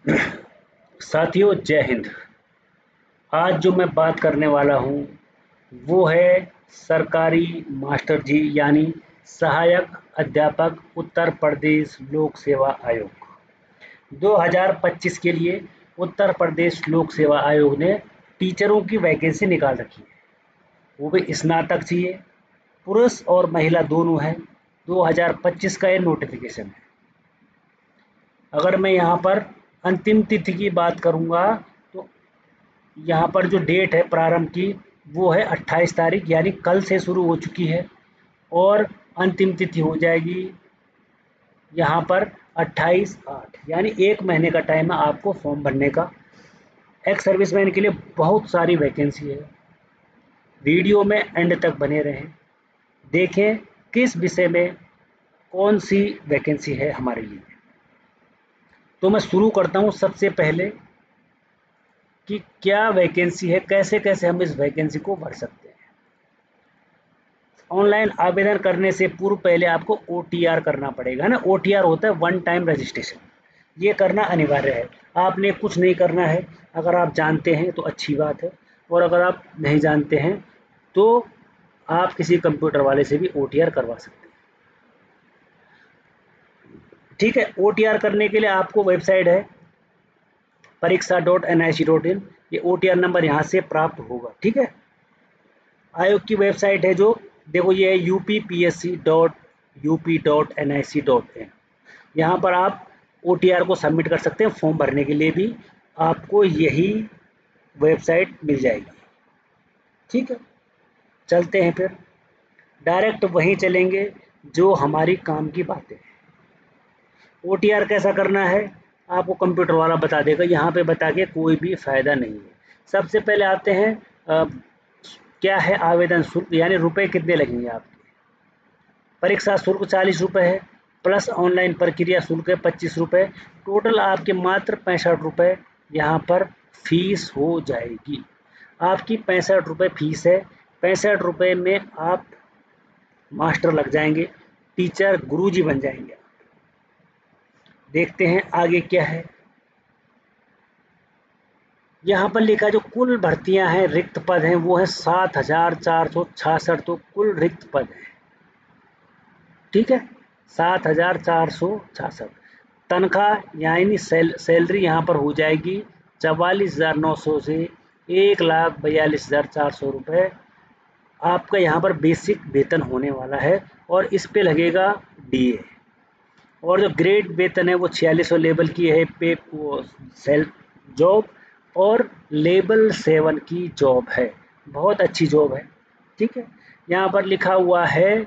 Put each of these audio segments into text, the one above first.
साथियों, जय हिंद। आज जो मैं बात करने वाला हूँ वो है सरकारी मास्टर जी यानी सहायक अध्यापक उत्तर प्रदेश लोक सेवा आयोग। 2025 के लिए उत्तर प्रदेश लोक सेवा आयोग ने टीचरों की वैकेंसी निकाल रखी है। वो भी स्नातक चाहिए, पुरुष और महिला दोनों है। 2025 का ये नोटिफिकेशन है। अगर मैं यहाँ पर अंतिम तिथि की बात करूँगा तो यहाँ पर जो डेट है प्रारंभ की वो है 28 तारीख, यानी कल से शुरू हो चुकी है और अंतिम तिथि हो जाएगी यहाँ पर 28/8, यानी 1 महीने का टाइम है आपको फॉर्म भरने का। एक्स सर्विसमैन के लिए बहुत सारी वैकेंसी है। वीडियो में एंड तक बने रहें, देखें किस विषय में कौन सी वैकेंसी है हमारे लिए। तो मैं शुरू करता हूँ सबसे पहले कि क्या वैकेंसी है, कैसे कैसे हम इस वैकेंसी को भर सकते हैं। ऑनलाइन आवेदन करने से पूर्व पहले आपको OTR करना पड़ेगा ना। OTR होता है वन टाइम रजिस्ट्रेशन। ये करना अनिवार्य है, आपने कुछ नहीं करना है। अगर आप जानते हैं तो अच्छी बात है, और अगर आप नहीं जानते हैं तो आप किसी कंप्यूटर वाले से भी OTR करवा सकते हैं। ठीक है, OTR करने के लिए आपको वेबसाइट है pariksha.nic.in, ये OTR नंबर यहाँ से प्राप्त होगा। ठीक है, आयोग की वेबसाइट है जो देखो, ये है uppsc.up.nic.in। यहाँ पर आप OTR को सबमिट कर सकते हैं। फॉर्म भरने के लिए भी आपको यही वेबसाइट मिल जाएगी। ठीक है, चलते हैं फिर डायरेक्ट वहीं चलेंगे जो हमारी काम की बातें हैं। OTR कैसा करना है आपको कंप्यूटर वाला बता देगा, यहाँ पे बता के कोई भी फ़ायदा नहीं है। सबसे पहले आते हैं क्या है आवेदन शुल्क, यानी रुपए कितने लगेंगे आपके। परीक्षा शुल्क 40 रुपये है, प्लस ऑनलाइन प्रक्रिया शुल्क है 25 रुपये। टोटल आपके मात्र 65 रुपये यहाँ पर फीस हो जाएगी। आपकी 65 रुपये फीस है। 65 रुपये में आप मास्टर लग जाएंगे, टीचर गुरुजी बन जाएंगे। देखते हैं आगे क्या है। यहाँ पर लिखा जो कुल भर्तियां हैं, रिक्त पद हैं, वो है 7,466। तो कुल रिक्त पद है, ठीक है, 7,466। तनख्वाह यानी सैलरी यहाँ पर हो जाएगी 44,900 से 1,42,400 रुपये। आपका यहाँ पर बेसिक वेतन होने वाला है और इस पे लगेगा DA। और जो ग्रेड वेतन है वो 4600 लेवल की है पे वो सेल जॉब, और लेवल 7 की जॉब है। बहुत अच्छी जॉब है। ठीक है, यहाँ पर लिखा हुआ है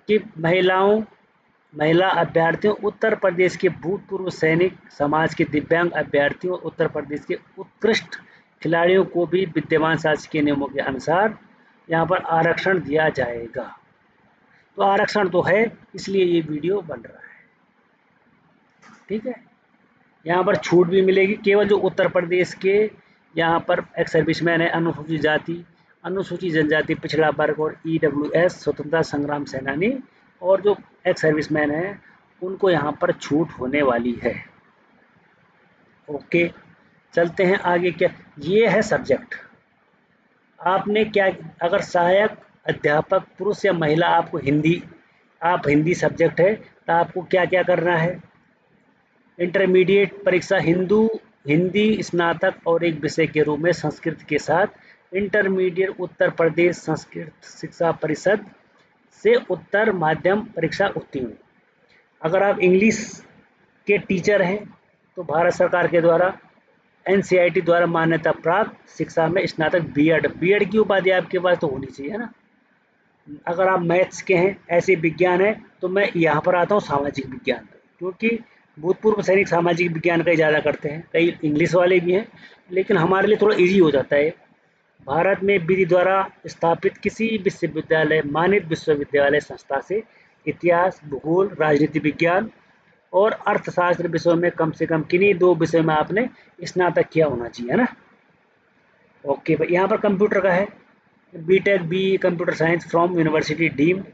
कि महिला अभ्यर्थियों, उत्तर प्रदेश के भूतपूर्व सैनिक, समाज के दिव्यांग अभ्यर्थियों, उत्तर प्रदेश के उत्कृष्ट खिलाड़ियों को भी विद्यमान शासकीय नियमों के अनुसार यहाँ पर आरक्षण दिया जाएगा। तो आरक्षण तो है, इसलिए ये वीडियो बन रहा है। ठीक है, यहाँ पर छूट भी मिलेगी केवल जो उत्तर प्रदेश के यहाँ पर एक्स सर्विसमैन है, अनुसूचित जाति, अनुसूचित जनजाति, पिछड़ा वर्ग और EWS स्वतंत्रता संग्राम सेनानी, और जो एक्स सर्विसमैन है उनको यहाँ पर छूट होने वाली है। ओके, चलते हैं आगे। क्या ये है सब्जेक्ट आपने क्या, अगर सहायक अध्यापक पुरुष या महिला, आपको हिंदी, आप हिंदी सब्जेक्ट है तो आपको क्या क्या करना है। इंटरमीडिएट परीक्षा हिंदी स्नातक और एक विषय के रूप में संस्कृत के साथ इंटरमीडिएट उत्तर प्रदेश संस्कृत शिक्षा परिषद से उत्तर माध्यम परीक्षा उत्तीर्ण। अगर आप इंग्लिश के टीचर हैं तो भारत सरकार के द्वारा NCERT द्वारा मान्यता प्राप्त शिक्षा में स्नातक बीएड की उपाधि आपके पास तो होनी चाहिए ना। अगर आप मैथ्स के हैं, ऐसे विज्ञान है, तो मैं यहाँ पर आता हूँ सामाजिक विज्ञान, क्योंकि भूतपूर्व सैनिक सामाजिक विज्ञान का ही ज़्यादा करते हैं, कई इंग्लिश वाले भी हैं, लेकिन हमारे लिए थोड़ा इजी हो जाता है। भारत में विधि द्वारा स्थापित किसी विश्वविद्यालय, मानित विश्वविद्यालय संस्था से इतिहास, भूगोल, राजनीति विज्ञान और अर्थशास्त्र विषयों में कम से कम किन्हीं 2 विषयों में आपने स्नातक किया होना चाहिए, है ना। ओके भाई, यहाँ पर कंप्यूटर का है BTech BE computer science from university deemed,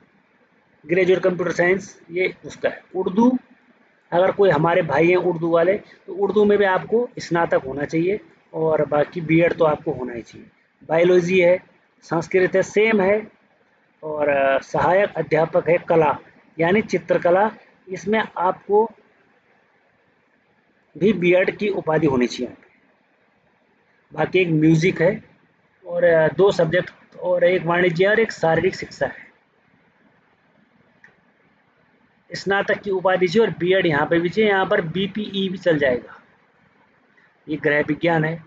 graduate computer science ये उसका है। उर्दू अगर कोई हमारे भाई हैं उर्दू वाले तो उर्दू में भी आपको स्नातक होना चाहिए, और बाकी बीएड तो आपको होना ही चाहिए। बायोलॉजी है, संस्कृत है, सेम है। और सहायक अध्यापक है कला, यानी चित्रकला, इसमें आपको भी बीएड की उपाधि होनी चाहिए। बाकी एक म्यूजिक है, और दो सब्जेक्ट, और एक वाणिज्य और एक शारीरिक शिक्षा है। स्नातक की उपाधि चाहिए और बीएड यहाँ पे भी चाहिए। यहाँ पर बीपीई भी चल जाएगा। ये गृह विज्ञान है,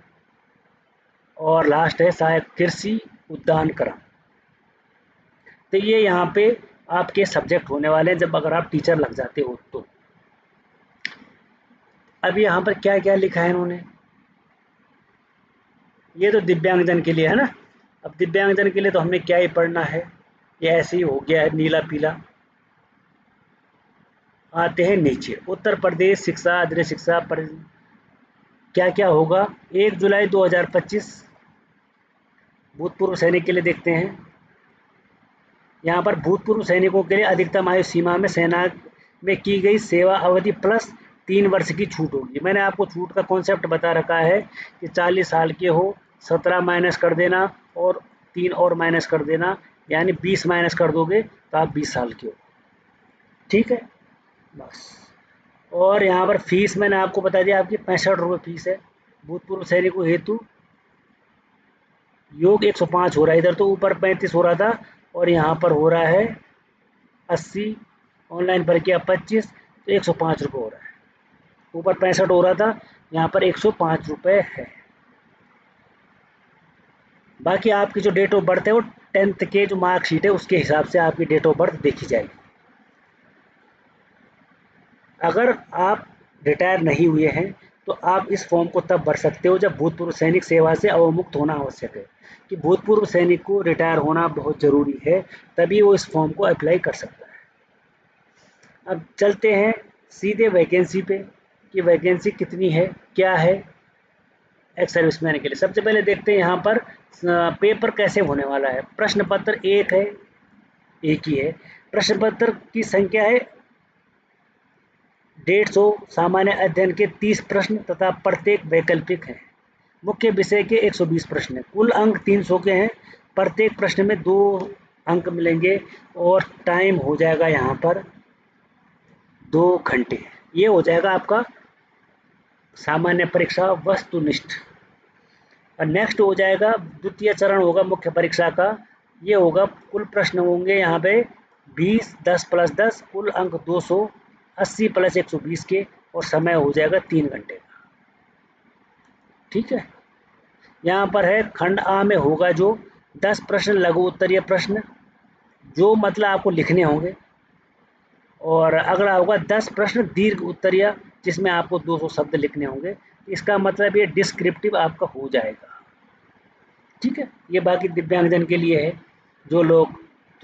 और लास्ट है सहायक कृषि उद्यान क्रम। तो ये यहाँ पे आपके सब्जेक्ट होने वाले हैं जब अगर आप टीचर लग जाते हो तो। अब यहाँ पर क्या क्या लिखा है इन्होंने, ये तो दिव्यांगजन के लिए है ना। अब दिव्यांगजन के लिए तो हमने क्या ही पढ़ना है, ये ऐसे ही हो गया है नीला पीला। आते हैं नीचे, उत्तर प्रदेश शिक्षा अधिनियम शिक्षा पर क्या क्या होगा। 1 जुलाई 2025 भूतपूर्व सैनिक के लिए देखते हैं। यहाँ पर भूतपूर्व सैनिकों के लिए अधिकतम आयु सीमा में सेना में की गई सेवा अवधि प्लस 3 वर्ष की छूट होगी। मैंने आपको छूट का कॉन्सेप्ट बता रखा है कि 40 साल के हो 17 माइनस कर देना और 3 और माइनस कर देना, यानी 20 माइनस कर दोगे तो आप 20 साल के हो। ठीक है बस। और यहाँ पर फीस मैंने आपको बता दिया, आपकी 65 रुपये फीस है भूतपूर्व सैनिकों हेतु। योग 105 हो रहा है, इधर तो ऊपर 35 हो रहा था और यहाँ पर हो रहा है 80, ऑनलाइन पर किया 25, तो 105 रुपये हो रहा है। ऊपर 65 हो रहा था, यहाँ पर 105 रुपये है। बाकी आपकी जो डेट ऑफ बर्थ है वो 10th के जो मार्कशीट है उसके हिसाब से आपकी डेट ऑफ बर्थ देखी जाएगी। अगर आप रिटायर नहीं हुए हैं तो आप इस फॉर्म को तब भर सकते हो जब भूतपूर्व सैनिक सेवा से अवमुक्त होना आवश्यक है, कि भूतपूर्व सैनिक को रिटायर होना बहुत ज़रूरी है, तभी वो इस फॉर्म को अप्लाई कर सकता है। अब चलते हैं सीधे वैकेंसी पे, कि वैकेंसी कितनी है क्या है एक्स सर्विसमैन के लिए। सबसे पहले देखते हैं यहाँ पर पेपर कैसे होने वाला है। प्रश्न पत्र एक है, एक ही है। प्रश्न पत्र की संख्या है 150, सामान्य अध्ययन के 30 प्रश्न तथा प्रत्येक वैकल्पिक है। मुख्य विषय के 120 प्रश्न हैं। कुल अंक 300 के हैं। प्रत्येक प्रश्न में 2 अंक मिलेंगे और टाइम हो जाएगा यहाँ पर 2 घंटे। ये हो जाएगा आपका सामान्य परीक्षा वस्तुनिष्ठ। और नेक्स्ट हो जाएगा द्वितीय चरण होगा मुख्य परीक्षा का। ये होगा, कुल प्रश्न होंगे यहाँ पे 20, 10 + 10, कुल अंक 200, 80 + 120 के, और समय हो जाएगा 3 घंटे का। ठीक है। यहाँ पर है खंड आ में होगा जो 10 प्रश्न लघु उत्तरीय प्रश्न, जो मतलब आपको लिखने होंगे, और अगला होगा 10 प्रश्न दीर्घ उत्तरीय, जिसमें आपको 200 शब्द लिखने होंगे। इसका मतलब ये डिस्क्रिप्टिव आपका हो जाएगा। ठीक है। ये बाकी दिव्यांगजन के लिए है, जो लोग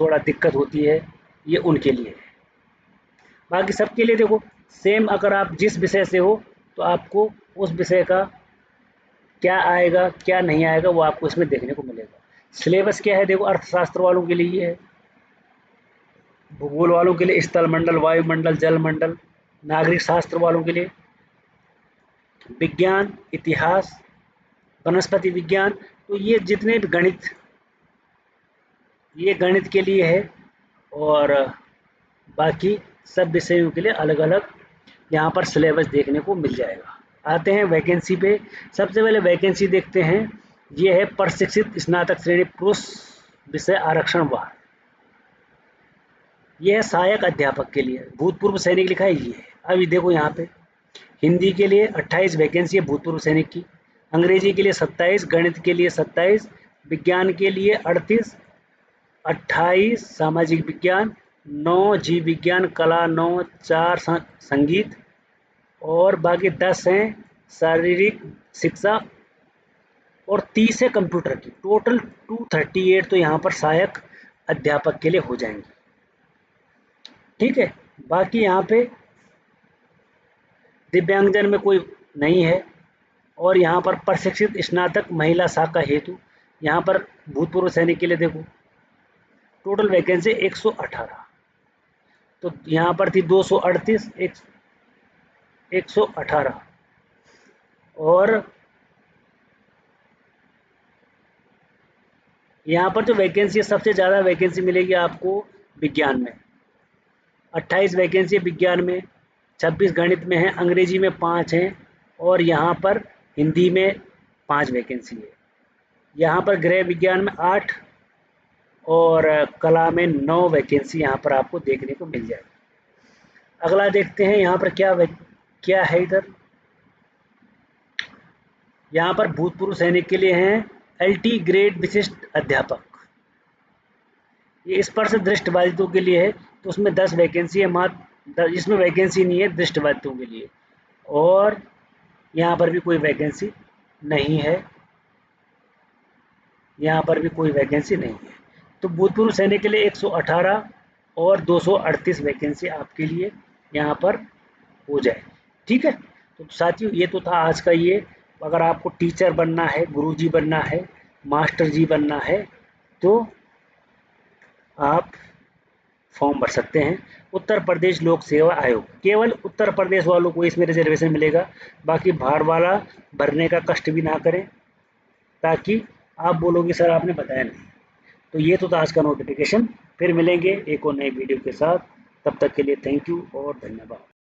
थोड़ा दिक्कत होती है ये उनके लिए है। बाकी सबके लिए देखो सेम, अगर आप जिस विषय से हो तो आपको उस विषय का क्या आएगा क्या नहीं आएगा वो आपको इसमें देखने को मिलेगा। सिलेबस क्या है देखो, अर्थशास्त्र वालों के लिए ये है, भूगोल वालों के लिए स्थल मंडल, वायुमंडल, जल मंडल, नागरिक शास्त्र वालों के लिए विज्ञान, इतिहास, वनस्पति विज्ञान। तो ये जितने भी गणित, ये गणित के लिए है, और बाकी सब विषयों के लिए अलग अलग यहाँ पर सिलेबस देखने को मिल जाएगा। आते हैं वैकेंसी पे। सबसे पहले वैकेंसी देखते हैं। ये है प्रशिक्षित स्नातक श्रेणी पुरुष विषय आरक्षण वार। ये है सहायक अध्यापक के लिए, भूतपूर्व सैनिक लिखा है ये है। अभी देखो यहाँ पे हिंदी के लिए 28 वैकेंसी है भूतपूर्व सैनिक की, अंग्रेजी के लिए 27, गणित के लिए 27, विज्ञान के लिए 38, 28 सामाजिक विज्ञान, 9 जीव विज्ञान, कला 9, 4 संगीत, और बाकी 10 हैं शारीरिक शिक्षा, और 30 है कंप्यूटर की। टोटल 238 तो यहाँ पर सहायक अध्यापक के लिए हो जाएंगे। ठीक है। बाकी यहाँ पे दिव्यांगजन में कोई नहीं है। और यहाँ पर प्रशिक्षित स्नातक महिला शाखा हेतु, यहाँ पर भूतपूर्व सैनिक के लिए देखो टोटल वैकेंसी 118, तो यहाँ पर थी 238, 118। और यहाँ पर जो वैकेंसी है, सबसे ज़्यादा वैकेंसी मिलेगी आपको विज्ञान में, 28 वैकेंसी है विज्ञान में, 26 गणित में है, अंग्रेजी में 5 हैं, और यहाँ पर हिंदी में 5 वैकेंसी है। यहाँ पर गृह विज्ञान में 8 और कला में 9 वैकेंसी यहाँ पर आपको देखने को मिल जाएगी। अगला देखते हैं यहाँ पर क्या है इधर। यहाँ पर भूतपूर्व सैनिक के लिए हैं LT ग्रेड विशिष्ट अध्यापक, ये स्पर्श दृष्टिबाधितों के लिए है, तो उसमें 10 वैकेंसी है मात्र, इसमें वैकेंसी नहीं है दृष्टिबाधितों के लिए, और यहाँ पर भी कोई वैकेंसी नहीं है, यहाँ पर भी कोई वैकेंसी नहीं है। तो भूतपूर्व सैनिक के लिए 118 और 238 वैकेंसी आपके लिए यहाँ पर हो जाए। ठीक है, तो साथियों ये तो था आज का ये। अगर आपको टीचर बनना है, गुरुजी बनना है, मास्टर जी बनना है, तो आप फॉर्म भर सकते हैं। उत्तर प्रदेश लोक सेवा आयोग, केवल उत्तर प्रदेश वालों को इसमें रिजर्वेशन मिलेगा, बाकी बाहर वाला भरने का कष्ट भी ना करें, ताकि आप बोलोगे सर आपने बताया नहीं। तो ये तो था आज का नोटिफिकेशन। फिर मिलेंगे एक और नई वीडियो के साथ, तब तक के लिए थैंक यू और धन्यवाद।